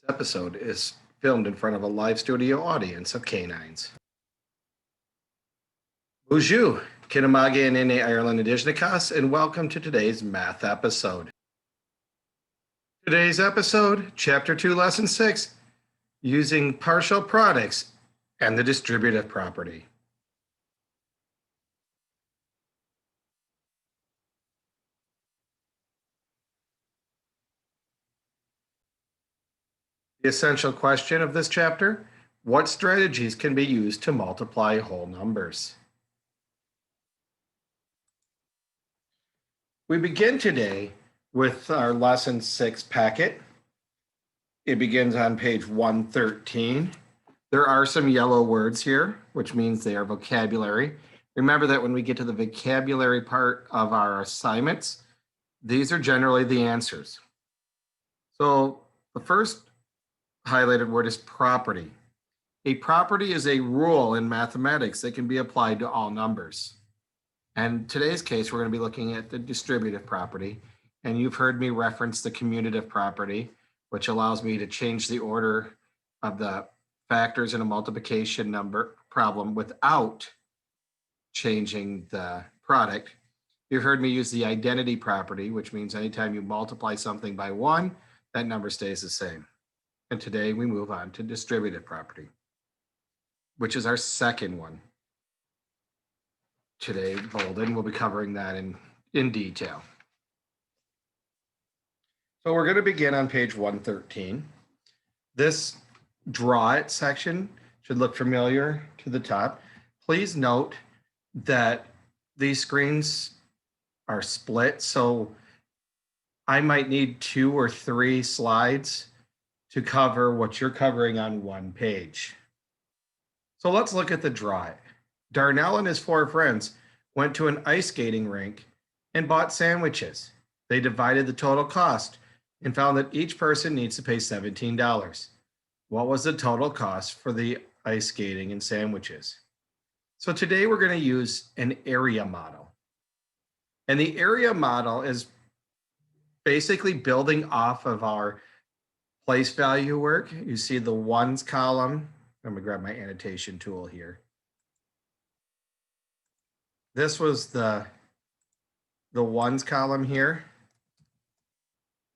This episode is filmed in front of a live studio audience of canines. Bonjour, Kinamage and Nene Ireland Indigenicas, and welcome to today's math episode. Today's episode, Chapter 2, Lesson 6, using partial products and the distributive property. The essential question of this chapter: what strategies can be used to multiply whole numbers? We begin today with our Lesson 6 packet. It begins on page 113. There are some yellow words here, which means they are vocabulary. Remember that when we get to the vocabulary part of our assignments, these are generally the answers. So the first highlighted word is property. A property is a rule in mathematics that can be applied to all numbers. And in today's case, we're going to be looking at the distributive property. And you've heard me reference the commutative property, which allows me to change the order of the factors in a multiplication number problem without changing the product. You've heard me use the identity property, which means anytime you multiply something by 1, that number stays the same. And today we move on to distributive property, which is our second one. Today, bolded, we'll be covering that in detail. So we're going to begin on page 113. This draw it section should look familiar to the top. Please note that these screens are split, so I might need 2 or 3 slides to cover what you're covering on one page. So let's look at the draw it. Darnell and his 4 friends went to an ice skating rink and bought sandwiches. They divided the total cost and found that each person needs to pay $17. What was the total cost for the ice skating and sandwiches? So today we're going to use an area model. And the area model is basically building off of our place value work. You see the ones column. I'm going to grab my annotation tool here. This was the ones column here.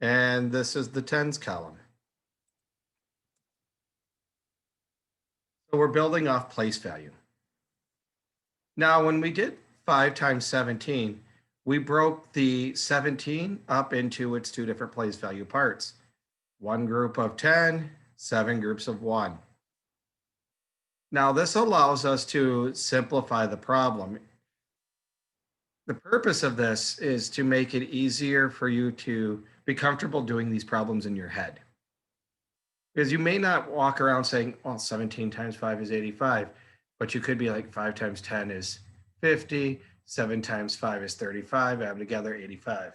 And this is the tens column. So we're building off place value. Now, when we did 5 times 17, we broke the 17 up into its 2 different place value parts. 1 group of 10, 7 groups of 1. Now, this allows us to simplify the problem. The purpose of this is to make it easier for you to be comfortable doing these problems in your head. Because you may not walk around saying, well, 17 times 5 is 85, but you could be like 5 times 10 is 50, 7 times 5 is 35, add them together, 85.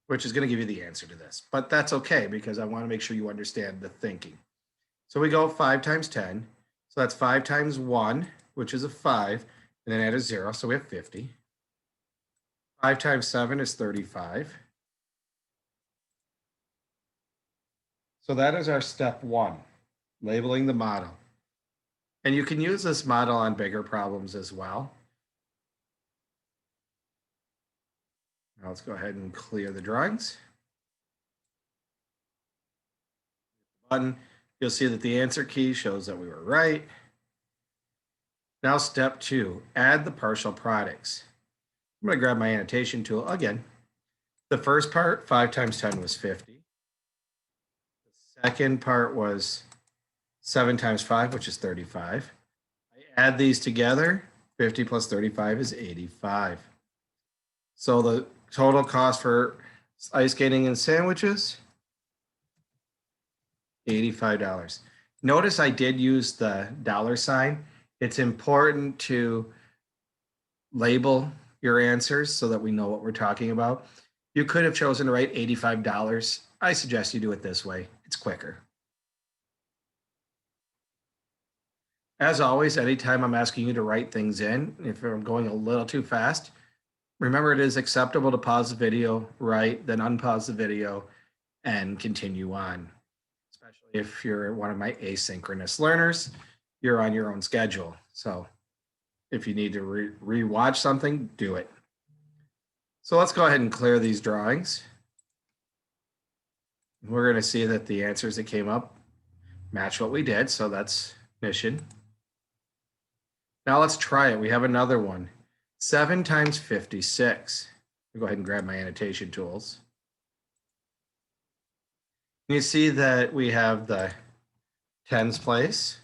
Which is going to give you the answer to this. But that's okay, because I want to make sure you understand the thinking. So we go 5 times 10. So that's 5 times 1, which is a 5, and then add a 0, so we have 50. 5 times 7 is 35. So that is our step 1, labeling the model. And you can use this model on bigger problems as well. Now let's go ahead and clear the drawings. Button, you'll see that the answer key shows that we were right. Now step 2, add the partial products. I'm going to grab my annotation tool again. The first part, 5 times 10 was 50. The second part was 7 times 5, which is 35. I add these together, 50 plus 35 is 85. So the total cost for ice skating and sandwiches, $85. Notice I did use the $sign. It's important to label your answers so that we know what we're talking about. You could have chosen to write $85. I suggest you do it this way. It's quicker. As always, anytime I'm asking you to write things in, if I'm going a little too fast, remember it is acceptable to pause the video, write, then unpause the video, and continue on. Especially if you're one of my asynchronous learners, you're on your own schedule. So if you need to re-watch something, do it. So let's go ahead and clear these drawings. We're going to see that the answers that came up match what we did. So that's mission. Now let's try it. We have another one. 7 times 56. I'll go ahead and grab my annotation tools. You see that we have the tens place.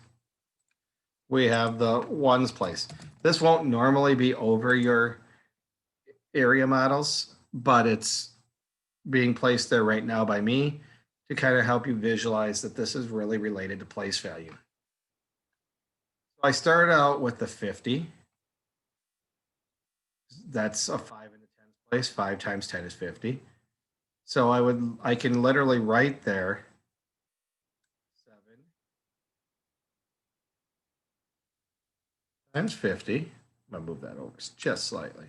We have the ones place. This won't normally be over your area models, but it's being placed there right now by me to kind of help you visualize that this is really related to place value. So I started out with the 50. That's a 5 in the tens place. 5 times 10 is 50. So I can literally write there 7 times 50. I'm gonna move that over just slightly.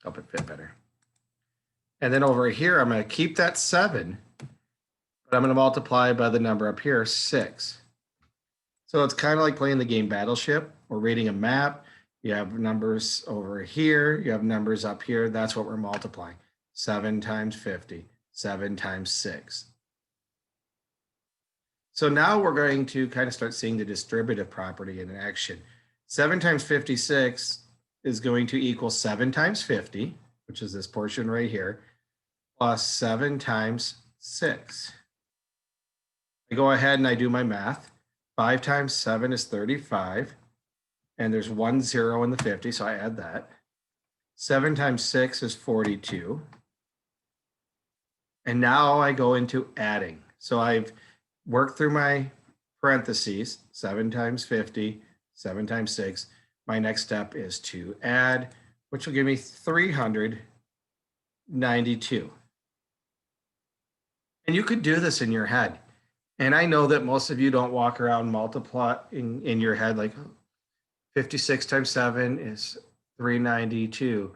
Help it fit better. And then over here, I'm gonna keep that 7, but I'm gonna multiply by the number up here, 6. So it's kind of like playing the game Battleship or reading a map. You have numbers over here, you have numbers up here. That's what we're multiplying. 7 times 50, 7 times 6. So now we're going to kind of start seeing the distributive property in action. 7 times 56 is going to equal 7 times 50, which is this portion right here, plus 7 times 6. I go ahead and I do my math. 5 times 7 is 35. And there's 1 0 in the 50, so I add that. 7 times 6 is 42. And now I go into adding. So I've worked through my parentheses, 7 times 50, 7 times 6. My next step is to add, which will give me 392. And you could do this in your head. And I know that most of you don't walk around multiplying in your head like 56 times 7 is 392.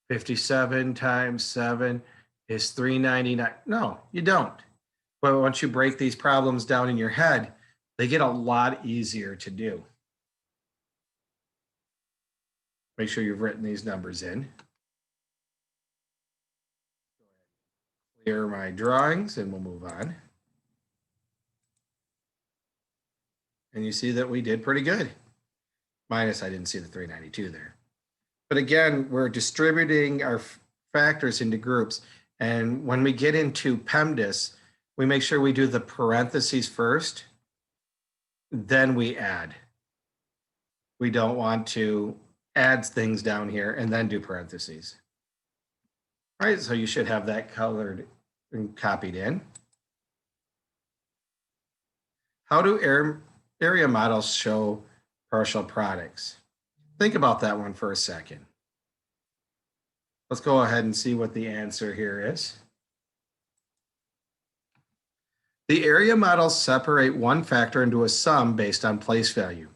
57 times 7 is 399. No, you don't. But once you break these problems down in your head, they get a lot easier to do. Make sure you've written these numbers in. Clear my drawings and we'll move on. And you see that we did pretty good. Minus, I didn't see the 392 there. But again, we're distributing our factors into groups. And when we get into PEMDAS, we make sure we do the parentheses first, then we add. We don't want to add things down here and then do parentheses. All right, so you should have that colored and copied in. How do area models show partial products? Think about that one for a second. Let's go ahead and see what the answer here is. The area models separate one factor into a sum based on place value,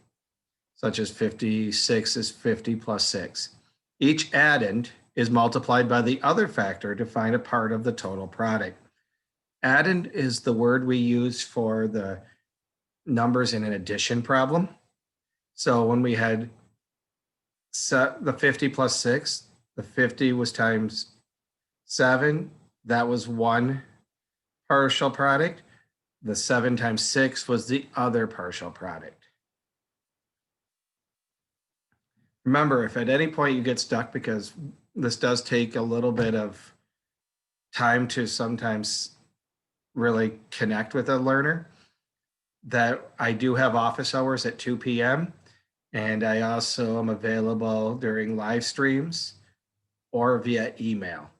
such as 56 is 50 plus 6. Each addend is multiplied by the other factor to find a part of the total product. Addend is the word we use for the numbers in an addition problem. So when we had set the 50 plus 6, the 50 was times 7. That was one partial product. The 7 times 6 was the other partial product. Remember, if at any point you get stuck, because this does take a little bit of time to sometimes really connect with a learner, that I do have office hours at 2 p.m. And I also am available during live streams or via email,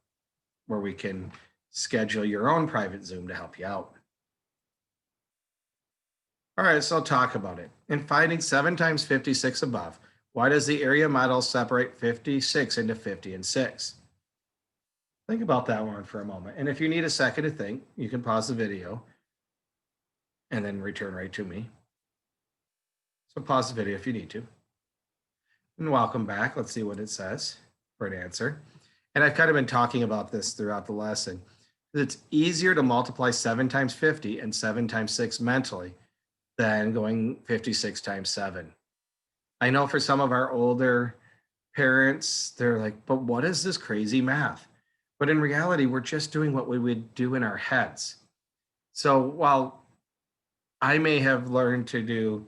where we can schedule your own private Zoom to help you out. All right, so talk about it. In finding 7 times 56 above, why does the area model separate 56 into 50 and 6? Think about that one for a moment. And if you need a second to think, you can pause the video and then return right to me. So pause the video if you need to. And welcome back. Let's see what it says for an answer. And I've kind of been talking about this throughout the lesson. It's easier to multiply 7 times 50 and 7 times 6 mentally than going 56 times 7. I know for some of our older parents, they're like, but what is this crazy math? But in reality, we're just doing what we would do in our heads. So while I may have learned to do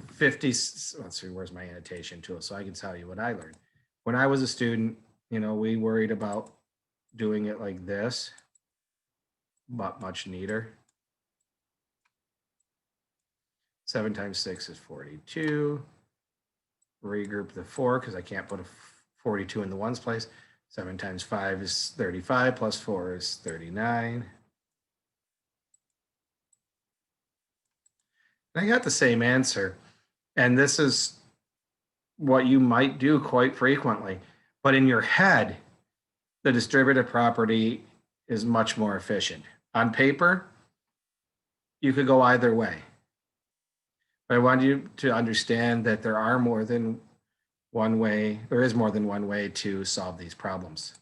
50, let's see, where's my annotation tool? So I can tell you what I learned. When I was a student, we worried about doing it like this, but much neater. 7 times 6 is 42. Regroup the 4 because I can't put a 42 in the ones place. 7 times 5 is 35 plus 4 is 39. I got the same answer. And this is what you might do quite frequently. But in your head, the distributive property is much more efficient. On paper, you could go either way. But I want you to understand that there is more than one way to solve these problems.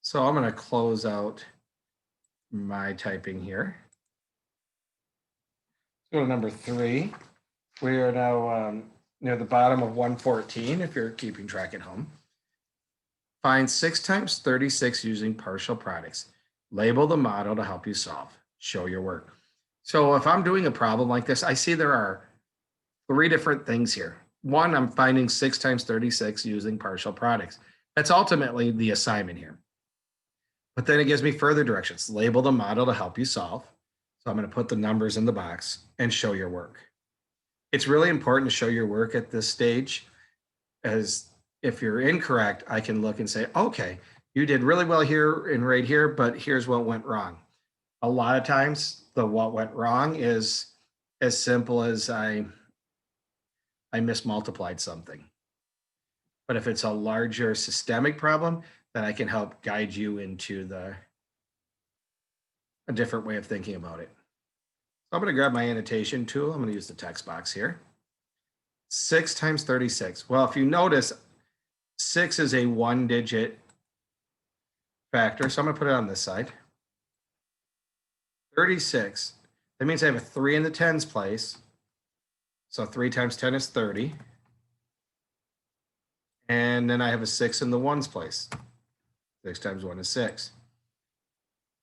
So I'm going to close out my typing here. Let's go to number 3. We are now near the bottom of 114, if you're keeping track at home. Find 6 times 36 using partial products. Label the model to help you solve. Show your work. So if I'm doing a problem like this, I see there are 3 different things here. One, I'm finding 6 times 36 using partial products. That's ultimately the assignment here. But then it gives me further directions. Label the model to help you solve. So I'm going to put the numbers in the box and show your work. It's really important to show your work at this stage, as if you're incorrect, I can look and say, okay, you did really well here and right here, but here's what went wrong. A lot of times the what went wrong is as simple as I mismultiplied something. But if it's a larger systemic problem, then I can help guide you into a different way of thinking about it. So I'm going to grab my annotation tool. I'm going to use the text box here. 6 times 36. Well, if you notice, 6 is a 1-digit factor, so I'm going to put it on this side. 36, that means I have a 3 in the tens place. So 3 times 10 is 30. And then I have a 6 in the ones place. 6 times 1 is 6.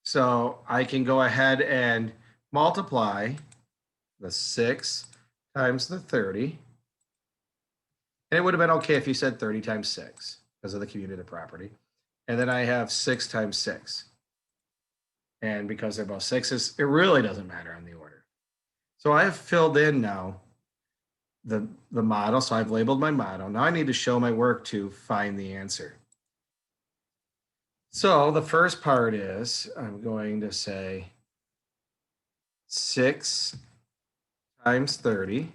So I can go ahead and multiply the 6 times the 30. And it would have been okay if you said 30 times 6 because of the commutative property. And then I have 6 times 6. And because they're both 6s, it really doesn't matter on the order. So I have filled in now the model. So I've labeled my model. Now I need to show my work to find the answer. So the first part is I'm going to say 6 times 30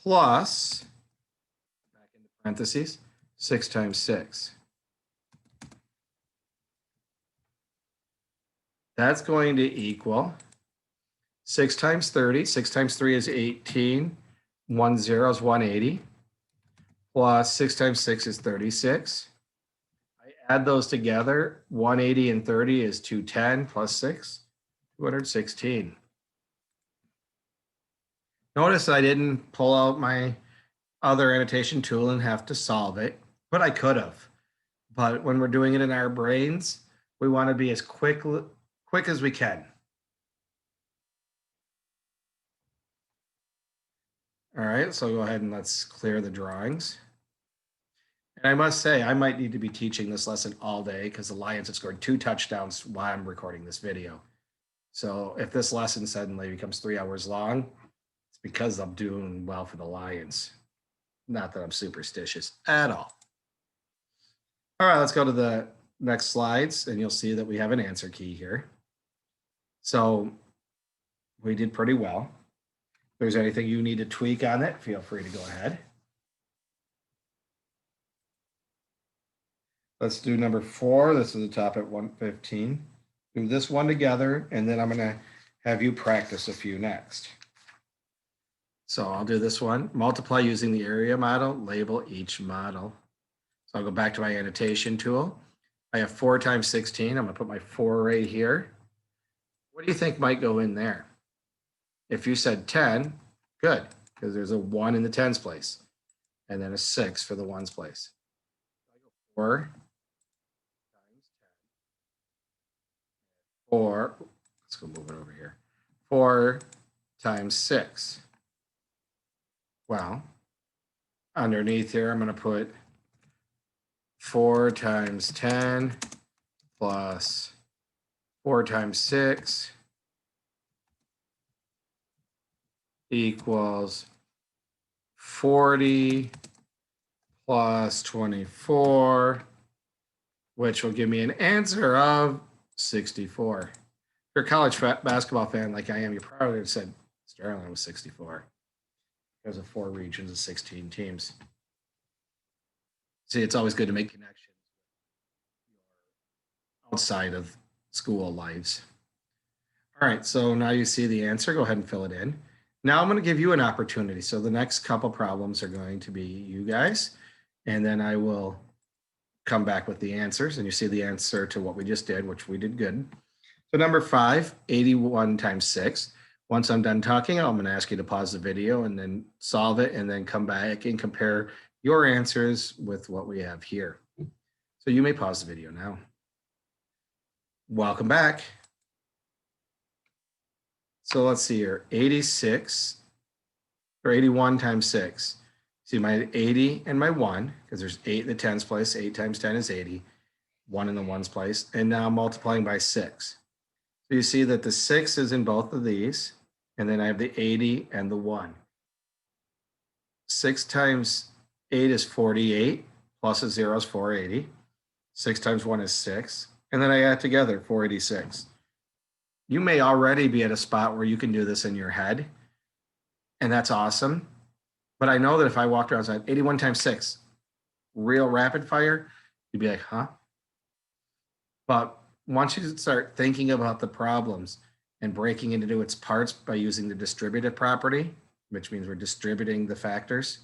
plus, back into parentheses, 6 times 6. That's going to equal 6 times 30. 6 times 3 is 18. 1 0 is 180. Plus 6 times 6 is 36. I add those together. 180 and 30 is 210 plus 6, 216. Notice I didn't pull out my other annotation tool and have to solve it, but I could have. But when we're doing it in our brains, we want to be as quick as we can. All right, so go ahead and let's clear the drawings. And I must say, I might need to be teaching this lesson all day because the Lions have scored 2 touchdowns while I'm recording this video. So if this lesson suddenly becomes 3 hours long, it's because I'm doing well for the Lions. Not that I'm superstitious at all. All right, let's go to the next slides, and you'll see that we have an answer key here. So we did pretty well. If there's anything you need to tweak on it, feel free to go ahead. Let's do number 4. This is the top at 115. Do this one together, and then I'm going to have you practice a few next. So I'll do this one. Multiply using the area model, label each model. So I'll go back to my annotation tool. I have 4 times 16. I'm going to put my 4 right here. What do you think might go in there? If you said 10, good, because there's a 1 in the tens place, and then a 6 for the ones place. 4 times 10. 4, let's go move it over here. 4 times 6. Well, underneath here, I'm going to put 4 times 10 plus 4 times 6 equals 40 plus 24, which will give me an answer of 64. If you're a college basketball fan like I am, you probably would have said Sterling was 64. There's a 4 regions of 16 teams. See, it's always good to make connections outside of school lives. All right, so now you see the answer. Go ahead and fill it in. Now I'm going to give you an opportunity. So the next couple problems are going to be you guys, and then I will come back with the answers, and you see the answer to what we just did, which we did good. So number 5, 81 times 6. Once I'm done talking, I'm going to ask you to pause the video and then solve it, and then come back and compare your answers with what we have here. So you may pause the video now. Welcome back. So let's see here, 86 or 81 times 6. See my 80 and my 1, because there's 8 in the tens place. 8 times 10 is 80. 1 in the ones place. And now I'm multiplying by 6. So you see that the 6 is in both of these. And then I have the 80 and the 1. 6 times 8 is 48. Plus a 0 is 480. 6 times 1 is 6. And then I add together 486. You may already be at a spot where you can do this in your head. And that's awesome. But I know that if I walked around and said 81 times 6, real rapid fire, you'd be like, huh? But once you start thinking about the problems and breaking it into its parts by using the distributive property, which means we're distributing the factors,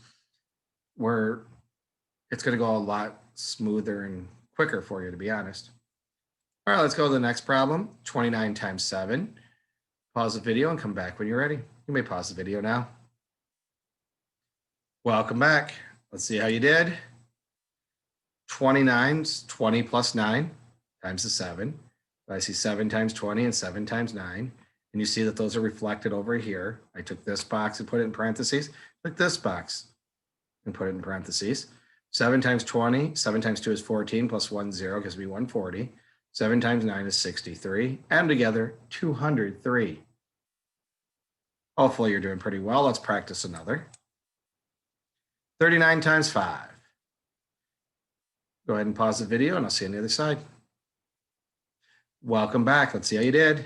it's going to go a lot smoother and quicker for you, to be honest. All right, let's go to the next problem, 29 times 7. Pause the video and come back when you're ready. You may pause the video now. Welcome back. Let's see how you did. 29 is 20 plus 9 times the 7. I see 7 times 20 and 7 times 9. And you see that those are reflected over here. I took this box and put it in parentheses. Took this box and put it in parentheses. 7 times 20, 7 times 2 is 14, plus 1, 0, gives me 140. 7 times 9 is 63. Add them together, 203. Hopefully you're doing pretty well. Let's practice another. 39 times 5. Go ahead and pause the video, and I'll see you on the other side. Welcome back. Let's see how you did.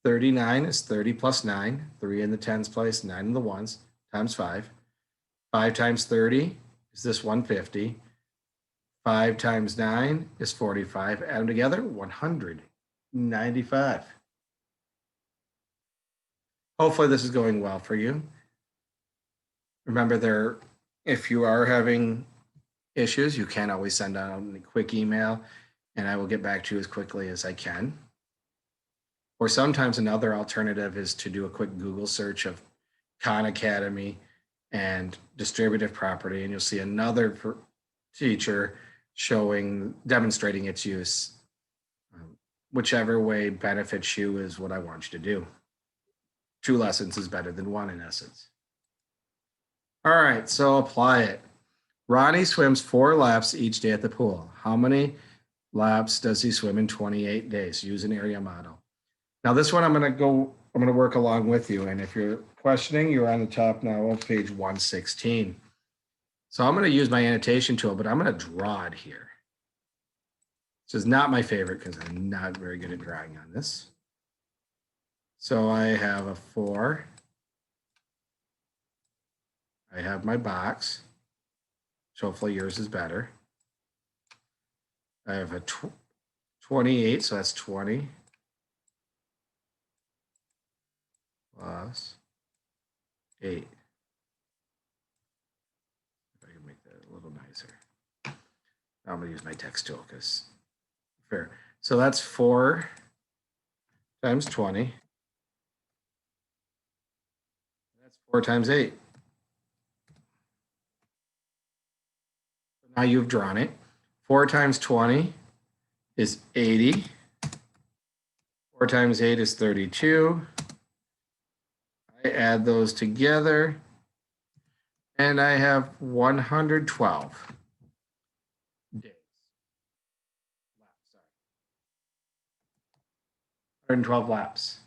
39 is 30 plus 9. 3 in the tens place, 9 in the ones, times 5. 5 times 30 is this 150. 5 times 9 is 45. Add them together, 195. Hopefully this is going well for you. Remember, if you are having issues, you can always send out a quick email, and I will get back to you as quickly as I can. Or sometimes another alternative is to do a quick Google search of Khan Academy and distributive property, and you'll see another teacher demonstrating its use. Whichever way benefits you is what I want you to do. 2 lessons is better than 1 in essence. All right, so apply it. Ronnie swims 4 laps each day at the pool. How many laps does he swim in 28 days? Use an area model. Now this one I'm going to work along with you. And if you're questioning, you're on the top now of page 116. So I'm going to use my annotation tool, but I'm going to draw it here. This is not my favorite because I'm not very good at drawing on this. So I have a 4. I have my box. So hopefully yours is better. I have a 28, so that's 20 plus 8. If I can make that a little nicer. I'm going to use my text tool because fair. So that's 4 times 20. That's 4 times 8. Now you've drawn it. 4 times 20 is 80. 4 times 8 is 32. I add those together, and I have 112 days. 112 laps.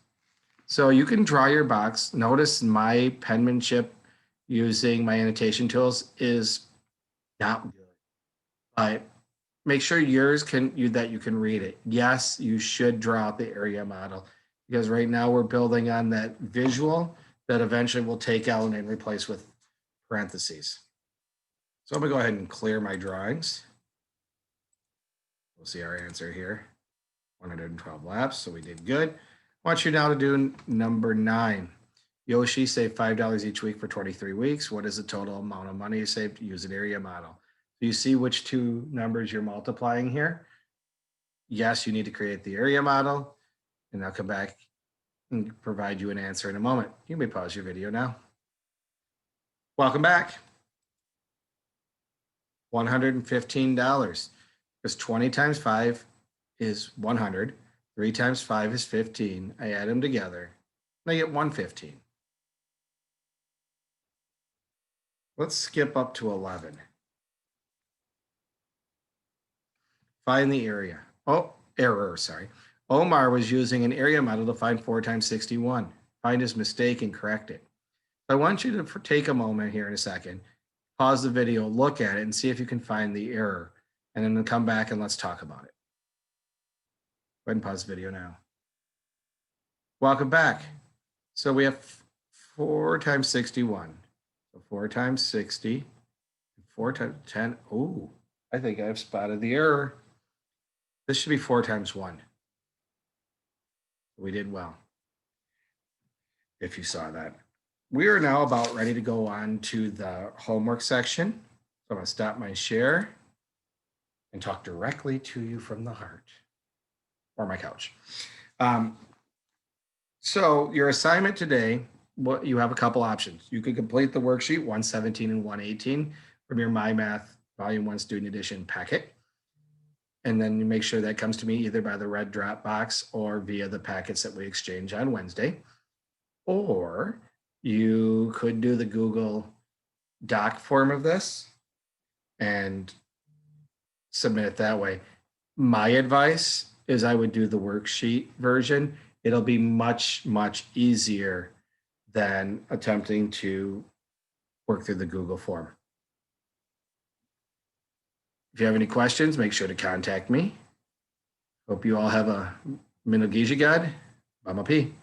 So you can draw your box. Notice my penmanship using my annotation tools is not good, but make sure yours that you can read it. Yes, you should draw out the area model because right now we're building on that visual that eventually we'll take out and replace with parentheses. So I'm gonna go ahead and clear my drawings. We'll see our answer here. 112 laps, so we did good. I want you now to do number 9. Yoshi saved $5 each week for 23 weeks. What is the total amount of money you saved? Use an area model. Do you see which two numbers you're multiplying here? Yes, you need to create the area model, and I'll come back and provide you an answer in a moment. You may pause your video now. Welcome back. $115, because 20 times 5 is 100. 3 times 5 is 15. I add them together, and I get 115. Let's skip up to 11. Find the area. Oh, error, sorry. Omar was using an area model to find 4 times 61. Find his mistake and correct it. I want you to take a moment here in a second, pause the video, look at it, and see if you can find the error, and then come back and let's talk about it. Go ahead and pause the video now. Welcome back. So we have 4 times 61. So 4 times 60, 4 times 10. Oh, I think I've spotted the error. This should be 4 times 1. We did well, if you saw that. We are now about ready to go on to the homework section. So I'm going to stop my share and talk directly to you from the heart or my couch. So your assignment today, you have a couple options. You could complete the worksheet 117 and 118 from your My Math Volume 1 Student Edition packet. And then you make sure that comes to me either by the red drop box or via the packets that we exchange on Wednesday. Or you could do the Google Doc form of this and submit it that way. My advice is I would do the worksheet version. It'll be much, much easier than attempting to work through the Google form. If you have any questions, make sure to contact me. Hope you all have a Minogijagad. Mama P.